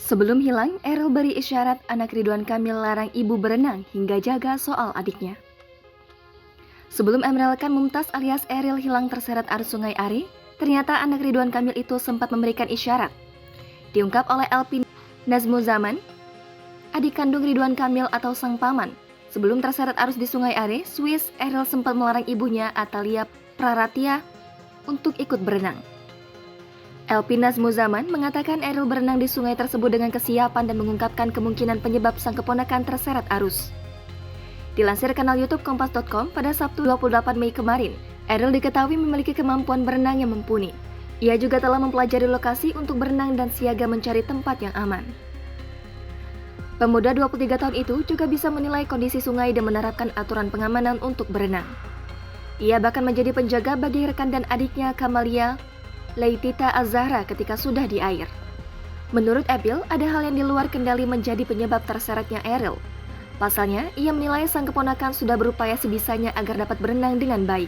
Sebelum hilang, Eril beri isyarat anak Ridwan Kamil larang ibu berenang hingga jaga soal adiknya. Sebelum Emrel Khan Mumtaz alias Eril hilang terseret arus Sungai Are, ternyata anak Ridwan Kamil itu sempat memberikan isyarat. Diungkap oleh Elpin Nazmuzaman, adik kandung Ridwan Kamil atau sang paman. Sebelum terseret arus di Sungai Are, Swiss, Eril sempat melarang ibunya Atalia Praratia untuk ikut berenang. Elpin Nazmuzaman mengatakan Eril berenang di sungai tersebut dengan kesiapan dan mengungkapkan kemungkinan penyebab sang keponakan terseret arus. Dilansir kanal YouTube Kompas.com pada Sabtu 28 Mei kemarin, Eril diketahui memiliki kemampuan berenang yang mumpuni. Ia juga telah mempelajari lokasi untuk berenang dan siaga mencari tempat yang aman. Pemuda 23 tahun itu juga bisa menilai kondisi sungai dan menerapkan aturan pengamanan untuk berenang. Ia bahkan menjadi penjaga bagi rekan dan adiknya Kamalia Leitita Az-Zahra ketika sudah di air. Menurut Epil, ada hal yang di luar kendali menjadi penyebab terseretnya Eril. Pasalnya, ia menilai sang keponakan sudah berupaya sebisanya agar dapat berenang dengan baik.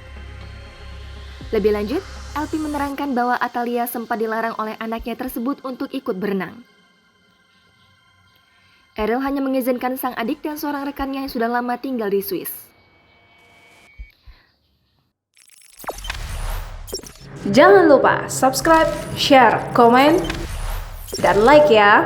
Lebih lanjut, Elpin menerangkan bahwa Atalia sempat dilarang oleh anaknya tersebut untuk ikut berenang. Eril hanya mengizinkan sang adik dan seorang rekannya yang sudah lama tinggal di Swiss. Jangan lupa subscribe, share, komen, dan like ya!